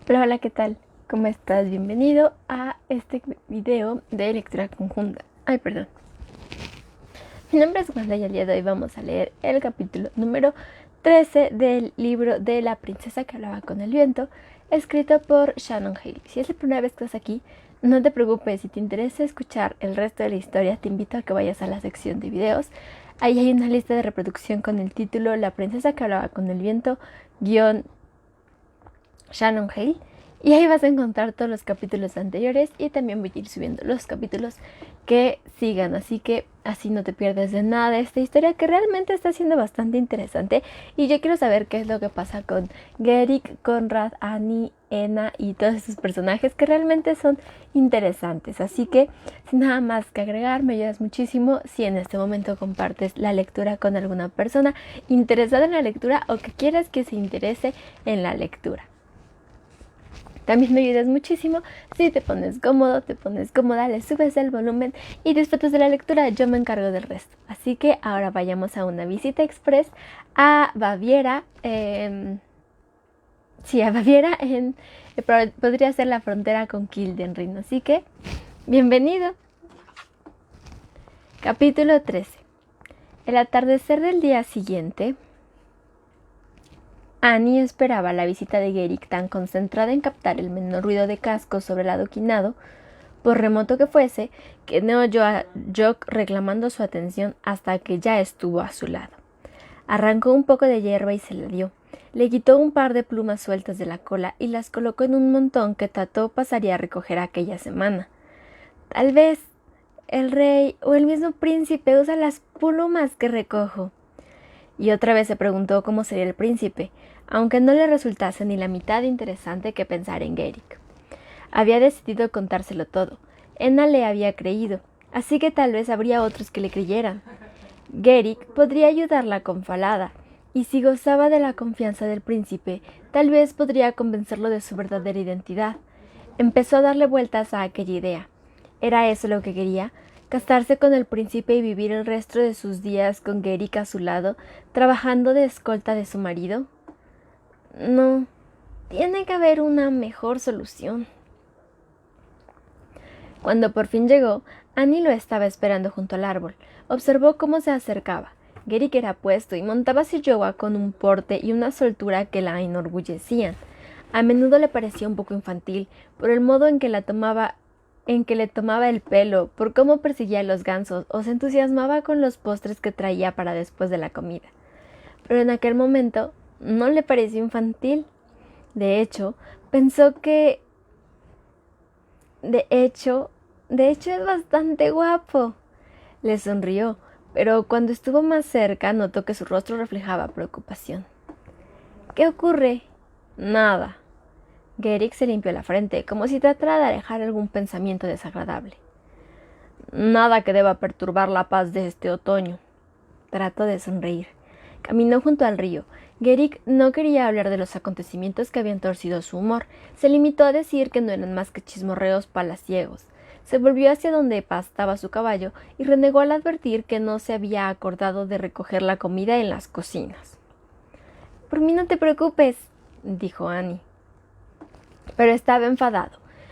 Hola, hola, ¿qué tal? ¿Cómo estás? Bienvenido a este video de lectura conjunta. Ay, perdón. Mi nombre es Wanda y el día de hoy vamos a leer el capítulo número 13 del libro de La princesa que hablaba con el viento, escrito por Shannon Hale. Si es la primera vez que estás aquí, no te preocupes. Si te interesa escuchar el resto de la historia, te invito a que vayas a la sección de videos. Ahí hay una lista de reproducción con el título La princesa que hablaba con el viento, guión Shannon Hale, y ahí vas a encontrar todos los capítulos anteriores y también voy a ir subiendo los capítulos que sigan, así que así no te pierdes de nada de esta historia que realmente está siendo bastante interesante. Y yo quiero saber qué es lo que pasa con Gerrick, Conrad, Annie, Enna y todos esos personajes que realmente son interesantes. Así que sin nada más que agregar, me ayudas muchísimo si en este momento compartes la lectura con alguna persona interesada en la lectura o que quieras que se interese en la lectura. También me ayudas muchísimo si te pones cómodo, te pones cómoda, le subes el volumen y disfrutas de la lectura. Yo me encargo del resto. Así que ahora vayamos a una visita express a Baviera. A Baviera podría ser la frontera con Kildenrin. Así que, bienvenido. Capítulo 13. El atardecer del día siguiente, Annie esperaba la visita de Gerrick tan concentrada en captar el menor ruido de cascos sobre el adoquinado, por remoto que fuese, que no oyó a Jock reclamando su atención hasta que ya estuvo a su lado. Arrancó un poco de hierba y se la dio. Le quitó un par de plumas sueltas de la cola y las colocó en un montón que Tató pasaría a recoger aquella semana. Tal vez el rey o el mismo príncipe usa las plumas que recojo. Y otra vez se preguntó cómo sería el príncipe, aunque no le resultase ni la mitad interesante que pensar en Gerrick. Había decidido contárselo todo. Enna le había creído, así que tal vez habría otros que le creyeran. Gerrick podría ayudarla con Falada, y si gozaba de la confianza del príncipe, tal vez podría convencerlo de su verdadera identidad. Empezó a darle vueltas a aquella idea. ¿Era eso lo que quería? ¿Casarse con el príncipe y vivir el resto de sus días con Gerrick a su lado, trabajando de escolta de su marido? No, tiene que haber una mejor solución. Cuando por fin llegó, Annie lo estaba esperando junto al árbol. Observó cómo se acercaba. Gerrick era apuesto y montaba su yoga con un porte y una soltura que la enorgullecían. A menudo le parecía un poco infantil por el modo en que le tomaba el pelo, por cómo perseguía a los gansos o se entusiasmaba con los postres que traía para después de la comida. Pero en aquel momento no le pareció infantil. De hecho, pensó que De hecho es bastante guapo. Le sonrió, pero cuando estuvo más cerca notó que su rostro reflejaba preocupación. ¿Qué ocurre? Nada. Gerrick se limpió la frente, como si tratara de alejar algún pensamiento desagradable. Nada que deba perturbar la paz de este otoño. Trató de sonreír. Caminó junto al río. Gerrick no quería hablar de los acontecimientos que habían torcido su humor. Se limitó a decir que no eran más que chismorreos palaciegos. Se volvió hacia donde pastaba su caballo y renegó al advertir que no se había acordado de recoger la comida en las cocinas. «Por mí no te preocupes», dijo Annie. Pero estaba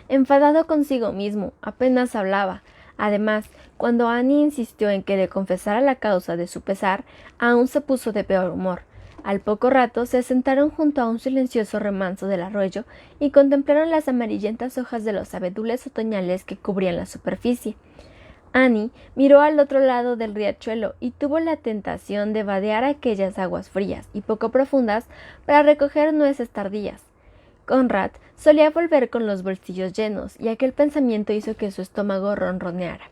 enfadado consigo mismo, apenas hablaba. Además, cuando Annie insistió en que le confesara la causa de su pesar, aún se puso de peor humor. Al poco rato se sentaron junto a un silencioso remanso del arroyo y contemplaron las amarillentas hojas de los abedules otoñales que cubrían la superficie. Annie miró al otro lado del riachuelo y tuvo la tentación de vadear aquellas aguas frías y poco profundas para recoger nueces tardías. Conrad solía volver con los bolsillos llenos, y aquel pensamiento hizo que su estómago ronroneara.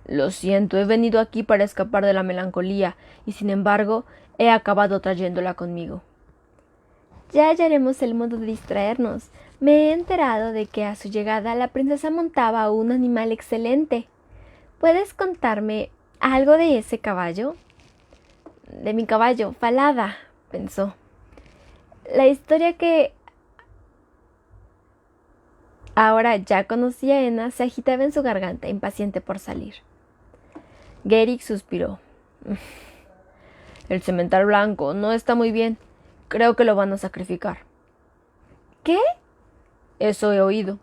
Lo siento, he venido aquí para escapar de la melancolía, y sin embargo he acabado trayéndola conmigo. Ya hallaremos el modo de distraernos. Me he enterado de que a su llegada la princesa montaba un animal excelente. ¿Puedes contarme algo de ese caballo? De mi caballo, Falada, pensó. La historia que ahora ya conocía a Enna se agitaba en su garganta, impaciente por salir. Gerrick suspiró. El semental blanco no está muy bien. Creo que lo van a sacrificar. ¿Qué? Eso he oído.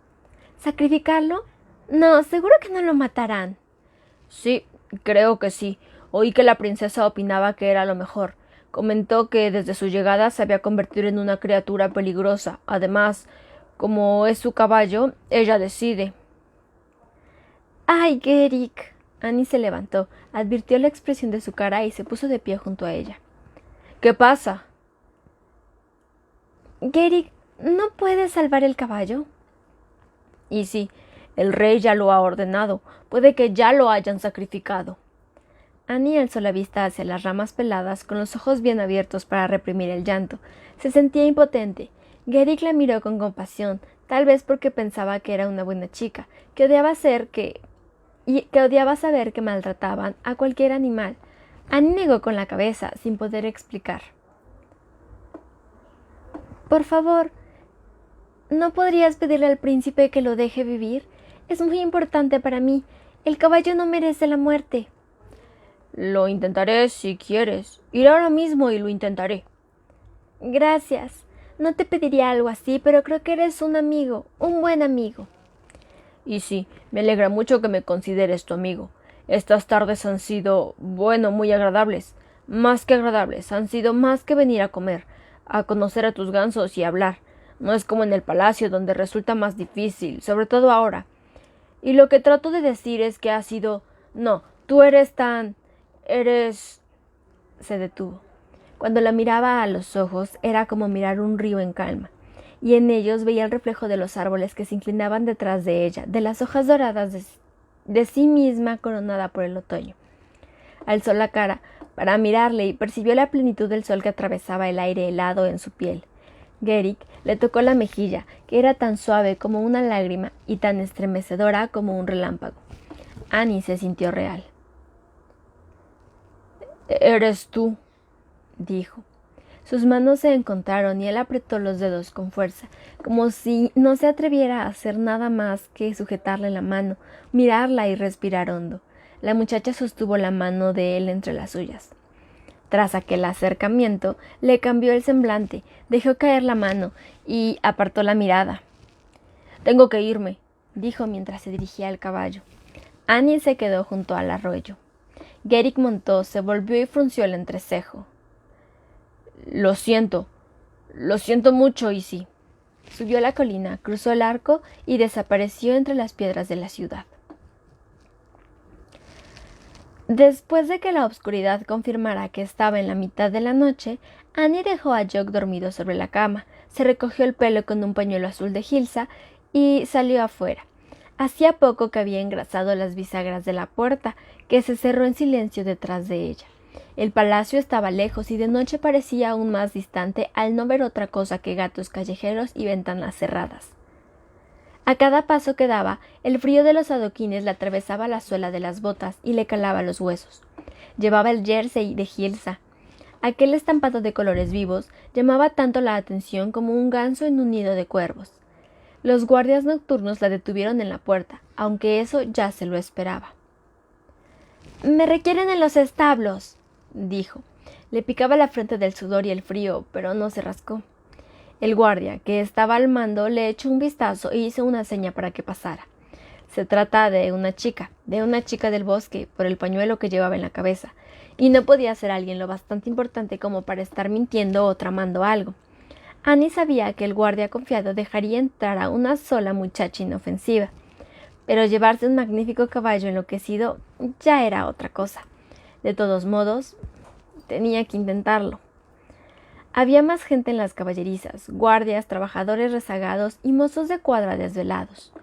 ¿Sacrificarlo? No, seguro que no lo matarán. Sí, creo que sí. Oí que la princesa opinaba que era lo mejor. Comentó que desde su llegada se había convertido en una criatura peligrosa. Además, como es su caballo, ella decide. ¡Ay, Gerik! Annie se levantó, advirtió la expresión de su cara y se puso de pie junto a ella. ¿Qué pasa? Gerik, ¿no puedes salvar el caballo? Y sí, el rey ya lo ha ordenado. Puede que ya lo hayan sacrificado. Annie alzó la vista hacia las ramas peladas, con los ojos bien abiertos para reprimir el llanto. Se sentía impotente. Gerik la miró con compasión, tal vez porque pensaba que era una buena chica, que odiaba saber que maltrataban a cualquier animal. Annie negó con la cabeza, sin poder explicar. Por favor, ¿no podrías pedirle al príncipe que lo deje vivir? Es muy importante para mí. El caballo no merece la muerte. Lo intentaré si quieres. Iré ahora mismo y lo intentaré. Gracias. No te pediría algo así, pero creo que eres un amigo, un buen amigo. Y sí, me alegra mucho que me consideres tu amigo. Estas tardes han sido, bueno, muy agradables. Más que agradables, han sido más que venir a comer, a conocer a tus gansos y hablar. No es como en el palacio, donde resulta más difícil, sobre todo ahora. Y lo que trato de decir es que ha sido... No, tú eres tan... eres... Se detuvo. Cuando la miraba a los ojos era como mirar un río en calma, y en ellos veía el reflejo de los árboles que se inclinaban detrás de ella, de las hojas doradas de sí misma coronada por el otoño. Alzó la cara para mirarle y percibió la plenitud del sol que atravesaba el aire helado en su piel. Gerik le tocó la mejilla, que era tan suave como una lágrima y tan estremecedora como un relámpago. Annie se sintió real. «Eres tú», dijo. Sus manos se encontraron y él apretó los dedos con fuerza, como si no se atreviera a hacer nada más que sujetarle la mano, mirarla y respirar hondo. La muchacha sostuvo la mano de él entre las suyas. Tras aquel acercamiento, le cambió el semblante, dejó caer la mano y apartó la mirada. «Tengo que irme», dijo mientras se dirigía al caballo. Annie se quedó junto al arroyo. Gerik montó, se volvió y frunció el entrecejo. Lo siento mucho, y sí. Subió la colina, cruzó el arco y desapareció entre las piedras de la ciudad. Después de que la oscuridad confirmara que estaba en la mitad de la noche, Annie dejó a Jock dormido sobre la cama, se recogió el pelo con un pañuelo azul de Gilsa y salió afuera. Hacía poco que había engrasado las bisagras de la puerta, que se cerró en silencio detrás de ella. El palacio estaba lejos y de noche parecía aún más distante al no ver otra cosa que gatos callejeros y ventanas cerradas. A cada paso que daba, el frío de los adoquines le atravesaba la suela de las botas y le calaba los huesos. Llevaba el jersey de Gilsa. Aquel estampado de colores vivos llamaba tanto la atención como un ganso en un nido de cuervos. Los guardias nocturnos la detuvieron en la puerta, aunque eso ya se lo esperaba. «Me requieren en los establos», dijo. Le picaba la frente del sudor y el frío, pero no se rascó. El guardia, que estaba al mando, le echó un vistazo e hizo una seña para que pasara. Se trata de una chica del bosque, por el pañuelo que llevaba en la cabeza, y no podía ser alguien lo bastante importante como para estar mintiendo o tramando algo. Annie sabía que el guardia confiado dejaría entrar a una sola muchacha inofensiva, pero llevarse un magnífico caballo enloquecido ya era otra cosa. De todos modos, tenía que intentarlo. Había más gente en las caballerizas, guardias, trabajadores rezagados y mozos de cuadra desvelados.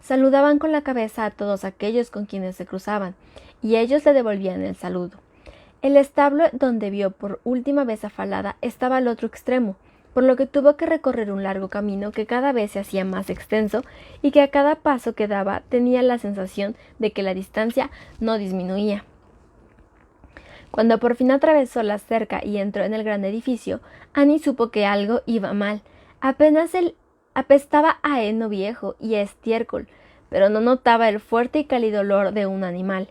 Saludaban con la cabeza a todos aquellos con quienes se cruzaban, y ellos le devolvían el saludo. El establo donde vio por última vez a Falada estaba al otro extremo, por lo que tuvo que recorrer un largo camino que cada vez se hacía más extenso y que a cada paso que daba tenía la sensación de que la distancia no disminuía. Cuando por fin atravesó la cerca y entró en el gran edificio, Annie supo que algo iba mal. Apenas él apestaba a heno viejo y a estiércol, pero no notaba el fuerte y cálido olor de un animal.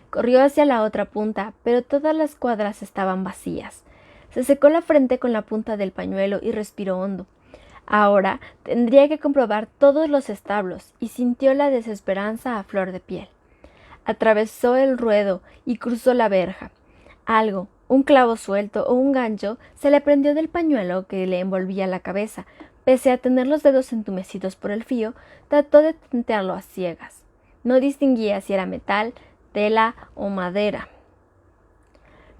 Corrió hacia la otra punta, pero todas las cuadras estaban vacías. Se secó la frente con la punta del pañuelo y respiró hondo. Ahora tendría que comprobar todos los establos y sintió la desesperanza a flor de piel. Atravesó el ruedo y cruzó la verja. Algo, un clavo suelto o un gancho, se le prendió del pañuelo que le envolvía la cabeza. Pese a tener los dedos entumecidos por el frío, trató de tantearlo a ciegas. No distinguía si era metal, tela o madera.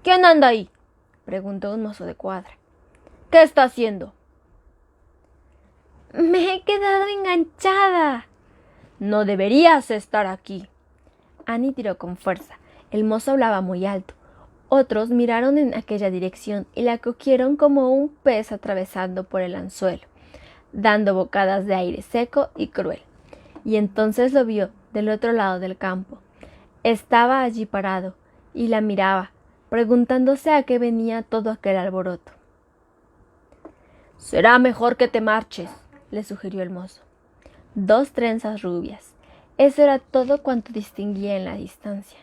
—¿Quién anda ahí? —preguntó un mozo de cuadra. —¿Qué está haciendo? —Me he quedado enganchada. —No deberías estar aquí. Annie tiró con fuerza. El mozo hablaba muy alto. Otros miraron en aquella dirección y la cogieron como un pez atravesando por el anzuelo, dando bocadas de aire seco y cruel. Y entonces lo vio del otro lado del campo. Estaba allí parado y la miraba, preguntándose a qué venía todo aquel alboroto. —Será mejor que te marches —le sugirió el mozo. 2 trenzas rubias. Eso era todo cuanto distinguía en la distancia.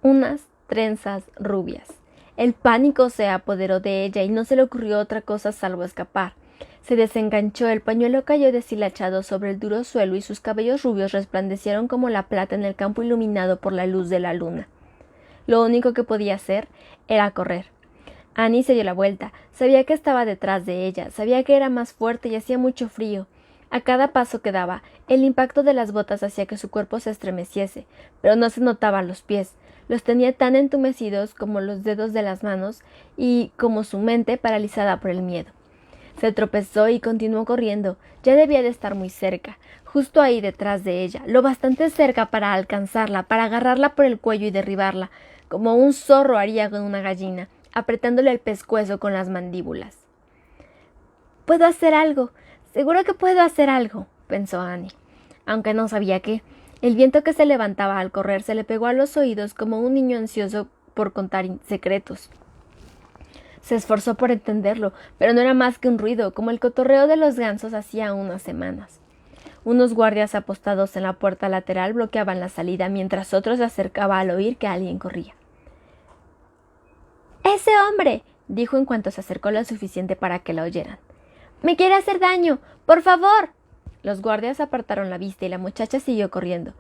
Unas trenzas rubias. El pánico se apoderó de ella y no se le ocurrió otra cosa salvo escapar. Se desenganchó, el pañuelo cayó deshilachado sobre el duro suelo y sus cabellos rubios resplandecieron como la plata en el campo iluminado por la luz de la luna. Lo único que podía hacer era correr. Annie se dio la vuelta. Sabía que estaba detrás de ella, sabía que era más fuerte y hacía mucho frío. A cada paso que daba, el impacto de las botas hacía que su cuerpo se estremeciese, pero no se notaban los pies. Los tenía tan entumecidos como los dedos de las manos y como su mente paralizada por el miedo. Se tropezó y continuó corriendo. Ya debía de estar muy cerca, justo ahí detrás de ella, lo bastante cerca para alcanzarla, para agarrarla por el cuello y derribarla, como un zorro haría con una gallina, apretándole el pescuezo con las mandíbulas. «Puedo hacer algo, seguro que puedo hacer algo», pensó Annie, aunque no sabía qué. El viento que se levantaba al correr se le pegó a los oídos como un niño ansioso por contar secretos. Se esforzó por entenderlo, pero no era más que un ruido, como el cotorreo de los gansos hacía unas semanas. Unos guardias apostados en la puerta lateral bloqueaban la salida, mientras otros se acercaba al oír que alguien corría. «¡Ese hombre!», dijo en cuanto se acercó lo suficiente para que la oyeran. «¡Me quiere hacer daño! ¡Por favor!». Los guardias apartaron la vista y la muchacha siguió corriendo,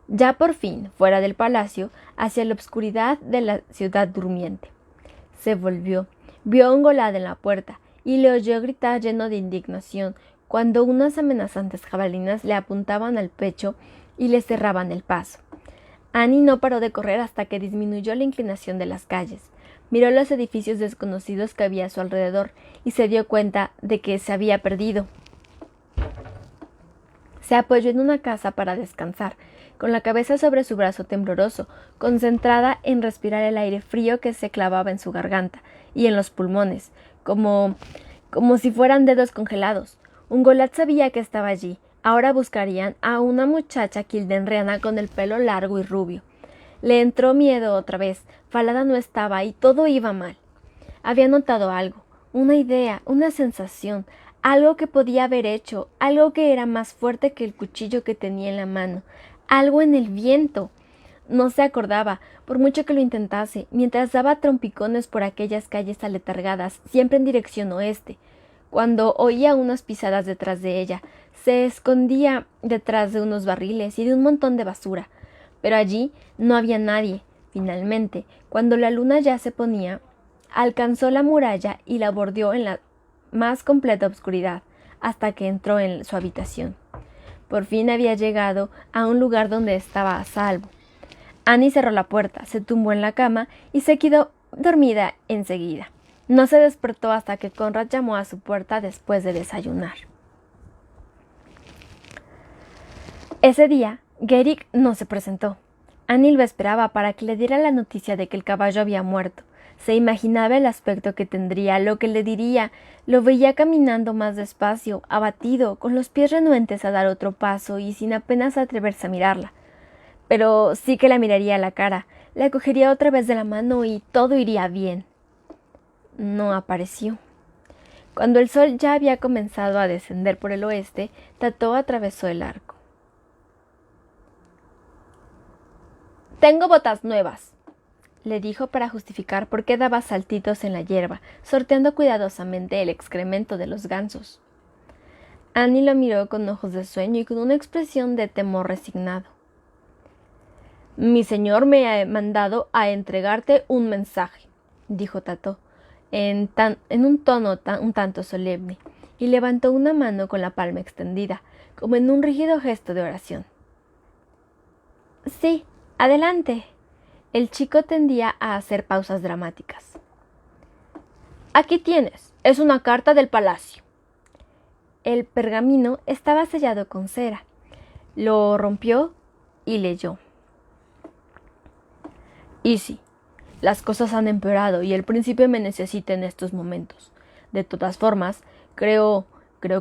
ya por fin fuera del palacio, hacia la obscuridad de la ciudad durmiente. Se volvió, vio a un Golad en la puerta y le oyó gritar lleno de indignación cuando unas amenazantes jabalinas le apuntaban al pecho y le cerraban el paso. Annie no paró de correr hasta que disminuyó la inclinación de las calles. Miró los edificios desconocidos que había a su alrededor y se dio cuenta de que se había perdido. Se apoyó en una casa para descansar, con la cabeza sobre su brazo tembloroso, concentrada en respirar el aire frío que se clavaba en su garganta y en los pulmones, como si fueran dedos congelados. Un Golad sabía que estaba allí. Ahora buscarían a una muchacha kildenreana con el pelo largo y rubio. Le entró miedo otra vez. Falada no estaba y todo iba mal. Había notado algo, una idea, una sensación, algo que podía haber hecho, algo que era más fuerte que el cuchillo que tenía en la mano, algo en el viento. No se acordaba, por mucho que lo intentase, mientras daba trompicones por aquellas calles aletargadas, siempre en dirección oeste. Cuando oía unas pisadas detrás de ella, se escondía detrás de unos barriles y de un montón de basura. Pero allí no había nadie. Finalmente, cuando la luna ya se ponía, alcanzó la muralla y la bordeó en la más completa oscuridad, hasta que entró en su habitación. Por fin había llegado a un lugar donde estaba a salvo. Annie cerró la puerta, se tumbó en la cama y se quedó dormida enseguida. No se despertó hasta que Conrad llamó a su puerta después de desayunar. Ese día, Gerik no se presentó. Annie lo esperaba para que le diera la noticia de que el caballo había muerto. Se imaginaba el aspecto que tendría, lo que le diría. Lo veía caminando más despacio, abatido, con los pies renuentes a dar otro paso y sin apenas atreverse a mirarla. Pero sí que la miraría a la cara, la cogería otra vez de la mano y todo iría bien. No apareció. Cuando el sol ya había comenzado a descender por el oeste, Tató atravesó el arco. «Tengo botas nuevas», le dijo para justificar por qué daba saltitos en la hierba, sorteando cuidadosamente el excremento de los gansos. Annie lo miró con ojos de sueño y con una expresión de temor resignado. Mi señor me ha mandado a entregarte un mensaje, dijo Tató, en un tono un tanto solemne, y levantó una mano con la palma extendida, como en un rígido gesto de oración. Sí, adelante. El chico tendía a hacer pausas dramáticas. Aquí tienes, es una carta del palacio. El pergamino estaba sellado con cera. Lo rompió y leyó. Easy, las cosas han empeorado y el príncipe me necesita en estos momentos. De todas formas, creo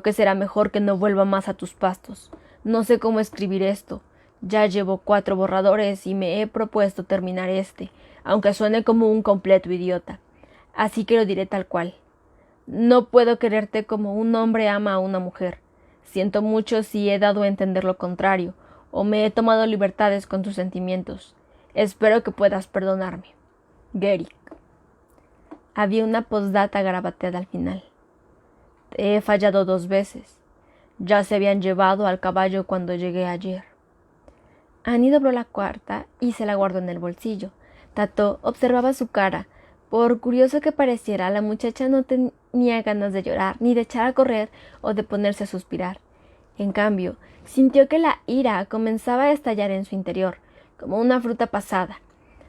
que será mejor que no vuelva más a tus pastos. No sé cómo escribir esto. Ya llevo 4 borradores y me he propuesto terminar este, aunque suene como un completo idiota. Así que lo diré tal cual. No puedo quererte como un hombre ama a una mujer. Siento mucho si he dado a entender lo contrario, o me he tomado libertades con tus sentimientos. Espero que puedas perdonarme. Gary. Había una postdata garabateada al final. Te he fallado 2 veces. Ya se habían llevado al caballo cuando llegué ayer. Annie dobló la cuarta y se la guardó en el bolsillo. Tató observaba su cara. Por curioso que pareciera, la muchacha no tenía ganas de llorar, ni de echar a correr o de ponerse a suspirar. En cambio, sintió que la ira comenzaba a estallar en su interior, como una fruta pasada.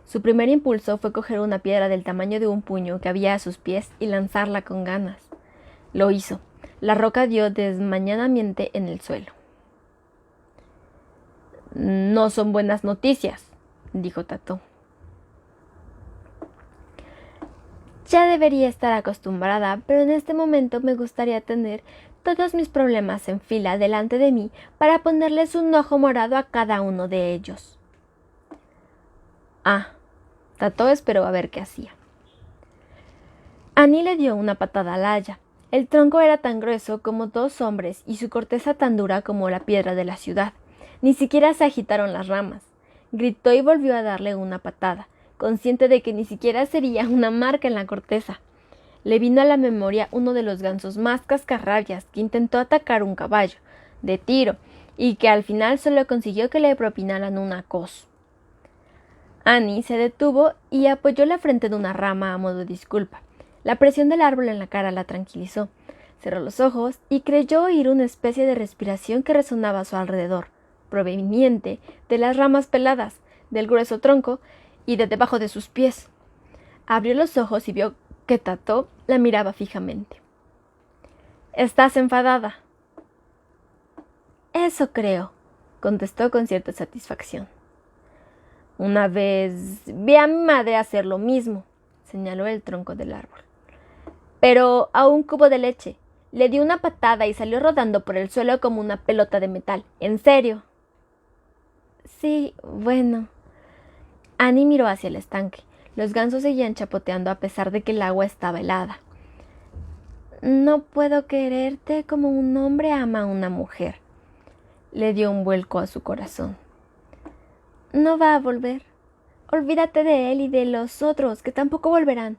Su primer impulso fue coger una piedra del tamaño de un puño que había a sus pies y lanzarla con ganas. Lo hizo. La roca dio desmañadamente en el suelo. No son buenas noticias, dijo Tató. Ya debería estar acostumbrada, pero en este momento me gustaría tener todos mis problemas en fila delante de mí para ponerles un ojo morado a cada uno de ellos. Tató esperó a ver qué hacía. Annie le dio una patada al haya. El tronco era tan grueso como 2 hombres y su corteza tan dura como la piedra de la ciudad. Ni siquiera se agitaron las ramas. Gritó y volvió a darle una patada, consciente de que ni siquiera sería una marca en la corteza. Le vino a la memoria uno de los gansos más cascarrabias que intentó atacar un caballo, de tiro, y que al final solo consiguió que le propinaran un acoso. Annie se detuvo y apoyó la frente de una rama a modo de disculpa. La presión del árbol en la cara la tranquilizó. Cerró los ojos y creyó oír una especie de respiración que resonaba a su alrededor, proveniente de las ramas peladas, del grueso tronco y de debajo de sus pies. Abrió los ojos y vio que Tató la miraba fijamente. —¿Estás enfadada? —Eso creo —contestó con cierta satisfacción. —Una vez vi a mi madre hacer lo mismo —señaló el tronco del árbol—, pero a un cubo de leche. Le di una patada y salió rodando por el suelo como una pelota de metal. En serio. —Sí, bueno. Annie miró hacia el estanque. Los gansos seguían chapoteando a pesar de que el agua estaba helada. —No puedo quererte como un hombre ama a una mujer. Le dio un vuelco a su corazón. No va a volver. Olvídate de él y de los otros, que tampoco volverán.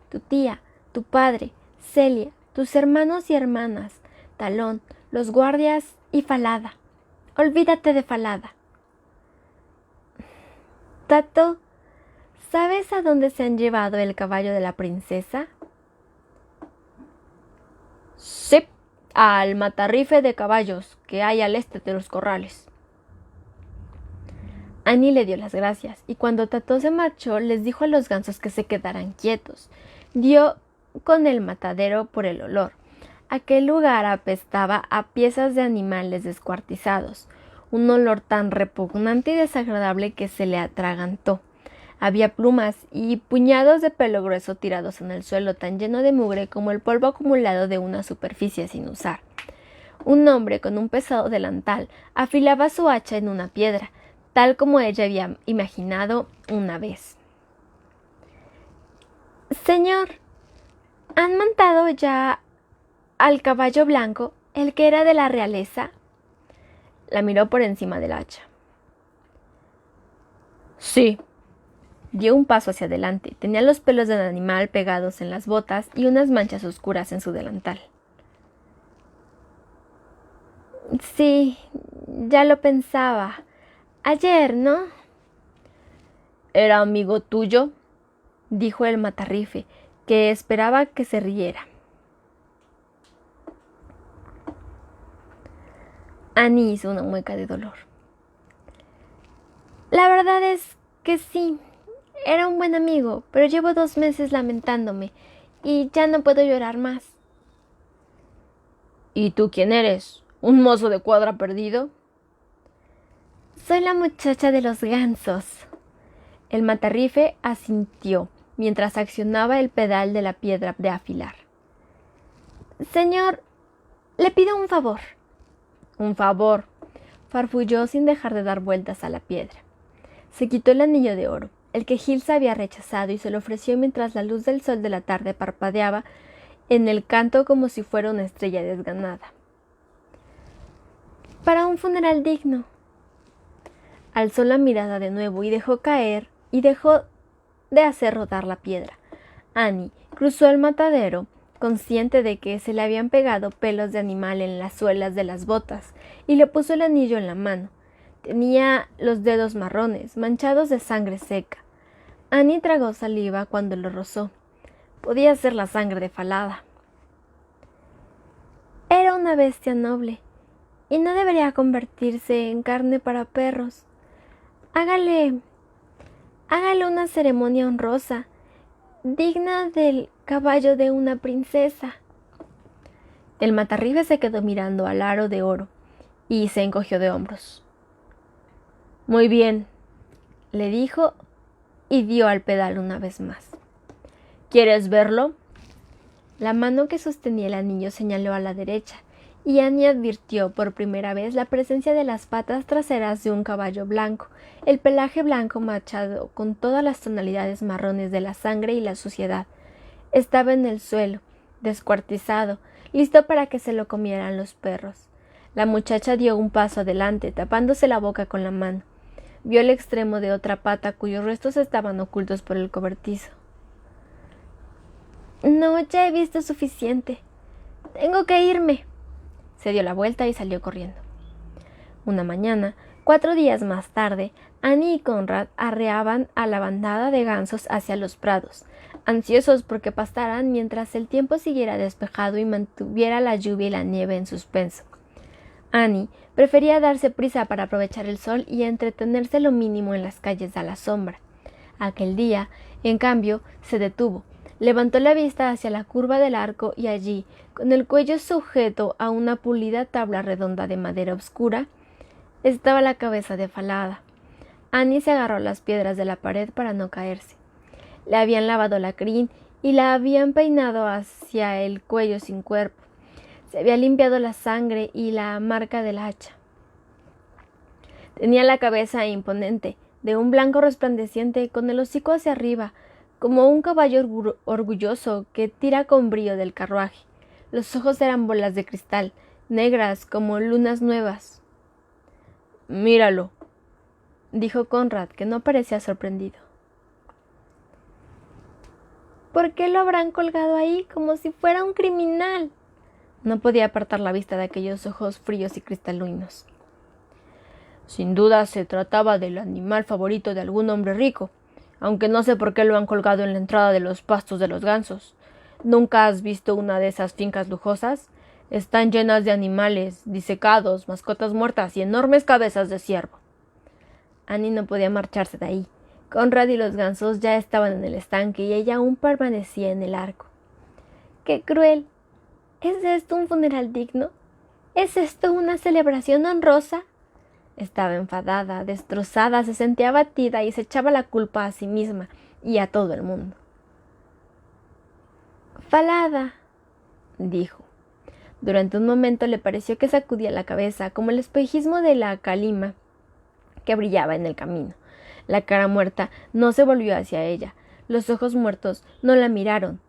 Tu tía, tu padre, Celia, tus hermanos y hermanas, Talón, los guardias y Falada. Olvídate de Falada. Tató, ¿sabes a dónde se han llevado el caballo de la princesa? Sí, al matarrife de caballos que hay al este de los corrales. Annie le dio las gracias, y cuando Tató se marchó, les dijo a los gansos que se quedaran quietos. Dio con el matadero por el olor. Aquel lugar apestaba a piezas de animales descuartizados, un olor tan repugnante y desagradable que se le atragantó. Había plumas y puñados de pelo grueso tirados en el suelo, tan lleno de mugre como el polvo acumulado de una superficie sin usar. Un hombre con un pesado delantal afilaba su hacha en una piedra, tal como ella había imaginado una vez. —Señor, ¿han montado ya al caballo blanco, el que era de la realeza? La miró por encima del hacha. Sí. Dio un paso hacia adelante. Tenía los pelos del animal pegados en las botas y unas manchas oscuras en su delantal. Sí, ya lo pensaba. Ayer, ¿no? ¿Era amigo tuyo? Dijo el Matarrife, que esperaba que se riera. Annie hizo una mueca de dolor. La verdad es que sí, era un buen amigo, pero llevo 2 meses lamentándome y ya no puedo llorar más. ¿Y tú quién eres? ¿Un mozo de cuadra perdido? Soy la muchacha de los gansos. El Matarrife asintió mientras accionaba el pedal de la piedra de afilar. Señor, le pido un favor. Un favor, Farfulló sin dejar de dar vueltas a la piedra. Se quitó el anillo de oro, el que Gilsa había rechazado, y se lo ofreció mientras la luz del sol de la tarde parpadeaba en el canto como si fuera una estrella desganada. Para un funeral digno. Alzó la mirada de nuevo y dejó de hacer rodar la piedra. Annie cruzó el matadero, consciente de que se le habían pegado pelos de animal en las suelas de las botas, y le puso el anillo en la mano. Tenía los dedos marrones, manchados de sangre seca. Annie tragó saliva cuando lo rozó. Podía ser la sangre de Falada. Era una bestia noble, y no debería convertirse en carne para perros. Hágale una ceremonia honrosa, digna del caballo de una princesa. El Matarrife se quedó mirando al aro de oro y se encogió de hombros. Muy bien, le dijo y dio al pedal una vez más. ¿Quieres verlo? La mano que sostenía el anillo señaló a la derecha, y Annie advirtió por primera vez la presencia de las patas traseras de un caballo blanco, el pelaje blanco machado con todas las tonalidades marrones de la sangre y la suciedad. Estaba en el suelo, descuartizado, listo para que se lo comieran los perros. La muchacha dio un paso adelante, tapándose la boca con la mano. Vio el extremo de otra pata cuyos restos estaban ocultos por el cobertizo. No, ya he visto suficiente. Tengo que irme. Se dio la vuelta y salió corriendo. Una mañana, 4 días más tarde, Annie y Conrad arreaban a la bandada de gansos hacia los prados, ansiosos porque pastaran mientras el tiempo siguiera despejado y mantuviera la lluvia y la nieve en suspenso. Annie prefería darse prisa para aprovechar el sol y entretenerse lo mínimo en las calles a la sombra. Aquel día, en cambio, se detuvo. Levantó la vista hacia la curva del arco y allí, con el cuello sujeto a una pulida tabla redonda de madera oscura, estaba la cabeza de Falada. Annie se agarró a las piedras de la pared para no caerse. Le habían lavado la crin y la habían peinado hacia el cuello sin cuerpo. Se había limpiado la sangre y la marca del hacha. Tenía la cabeza imponente, de un blanco resplandeciente, con el hocico hacia arriba, como un caballo orgulloso que tira con brío del carruaje. Los ojos eran bolas de cristal, negras como lunas nuevas. Míralo, dijo Conrad, que no parecía sorprendido. ¿Por qué lo habrán colgado ahí como si fuera un criminal? No podía apartar la vista de aquellos ojos fríos y cristalinos. Sin duda se trataba del animal favorito de algún hombre rico, aunque no sé por qué lo han colgado en la entrada de los pastos de los gansos. ¿Nunca has visto una de esas fincas lujosas? Están llenas de animales, disecados, mascotas muertas y enormes cabezas de ciervo. Annie no podía marcharse de ahí. Conrad y los gansos ya estaban en el estanque y ella aún permanecía en el arco. ¡Qué cruel! ¿Es esto un funeral digno? ¿Es esto una celebración honrosa? Estaba enfadada, destrozada, se sentía abatida y se echaba la culpa a sí misma y a todo el mundo. Falada, dijo. Durante un momento le pareció que sacudía la cabeza, como el espejismo de la calima que brillaba en el camino. La cara muerta no se volvió hacia ella. Los ojos muertos no la miraron.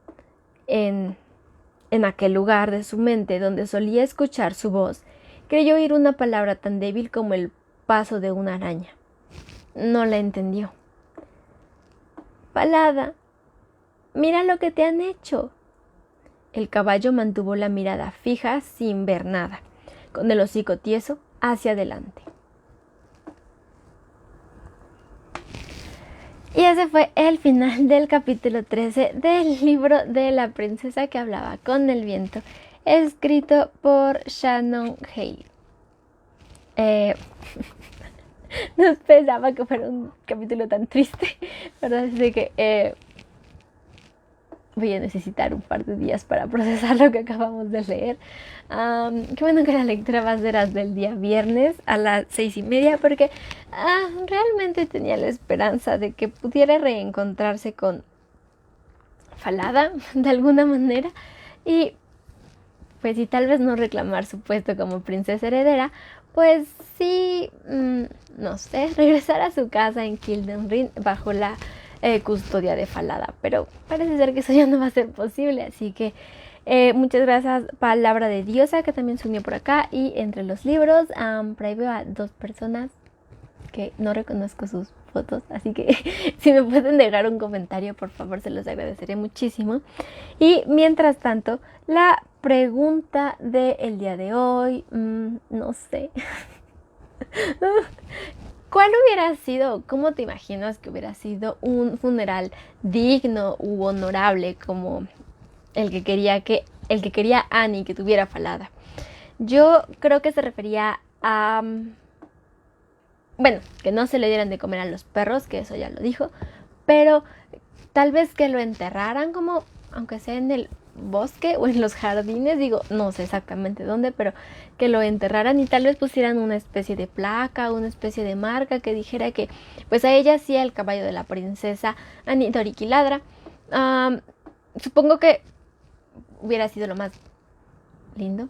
En aquel lugar de su mente donde solía escuchar su voz, creyó oír una palabra tan débil como el paso de una araña. No la entendió. Falada, mira lo que te han hecho. El caballo mantuvo la mirada fija sin ver nada. con el hocico tieso hacia adelante. Y ese fue el final del capítulo 13 del libro de la princesa que hablaba con el viento, escrito por Shannon Haley. No esperaba que fuera un capítulo tan triste, ¿verdad? Así que voy a necesitar un par de días para procesar lo que acabamos de leer. Qué bueno que la lectura va a ser hasta el día viernes a las 6:30, porque realmente tenía la esperanza de que pudiera reencontrarse con Falada de alguna manera y pues si tal vez no reclamar su puesto como princesa heredera, pues sí, no sé, regresar a su casa en Kilden Ring bajo la custodia de Falada, pero parece ser que eso ya no va a ser posible, así que muchas gracias Palabra de Diosa, que también se unió por acá, y entre los libros, por ahí veo a 2 personas que no reconozco sus fotos, así que si me pueden dejar un comentario, por favor, se los agradecería muchísimo. Y mientras tanto, la pregunta del día de hoy, no sé. ¿Cuál hubiera sido, cómo te imaginas que hubiera sido un funeral digno u honorable como el que quería Annie que tuviera Falada? Yo creo que se refería a, bueno, que no se le dieran de comer a los perros, que eso ya lo dijo, pero tal vez que lo enterraran como, aunque sea en el bosque o en los jardines, digo, no sé exactamente dónde, pero que lo enterraran y tal vez pusieran una especie de placa, una especie de marca que dijera que pues a ella sí el caballo de la princesa Annie Doriquiladra. Supongo que hubiera sido lo más lindo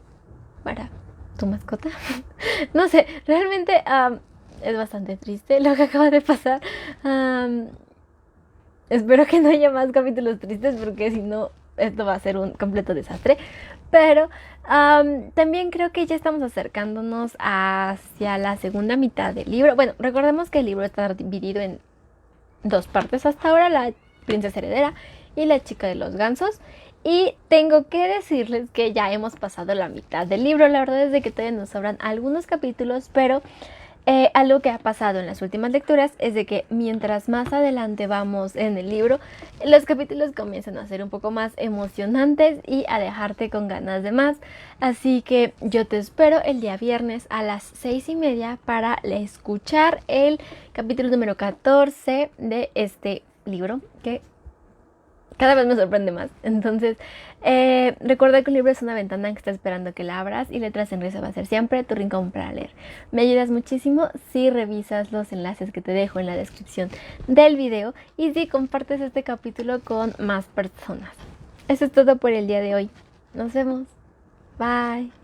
para tu mascota. No sé, realmente es bastante triste lo que acaba de pasar. Espero que no haya más capítulos tristes porque si no esto va a ser un completo desastre. Pero también creo que ya estamos acercándonos hacia la segunda mitad del libro. Bueno, recordemos que el libro está dividido en 2 partes hasta ahora, la princesa heredera y la chica de los gansos. Y tengo que decirles que ya hemos pasado la mitad del libro. La verdad es de que todavía nos sobran algunos capítulos, pero algo que ha pasado en las últimas lecturas es de que mientras más adelante vamos en el libro, los capítulos comienzan a ser un poco más emocionantes y a dejarte con ganas de más. Así que yo te espero el día viernes a las 6:30 para escuchar el capítulo número 14 de este libro, que cada vez me sorprende más. Entonces, recuerda que un libro es una ventana que está esperando que la abras y Letras en Risa va a ser siempre tu rincón para leer. Me ayudas muchísimo si revisas los enlaces que te dejo en la descripción del video y si compartes este capítulo con más personas. Eso es todo por el día de hoy. Nos vemos. Bye.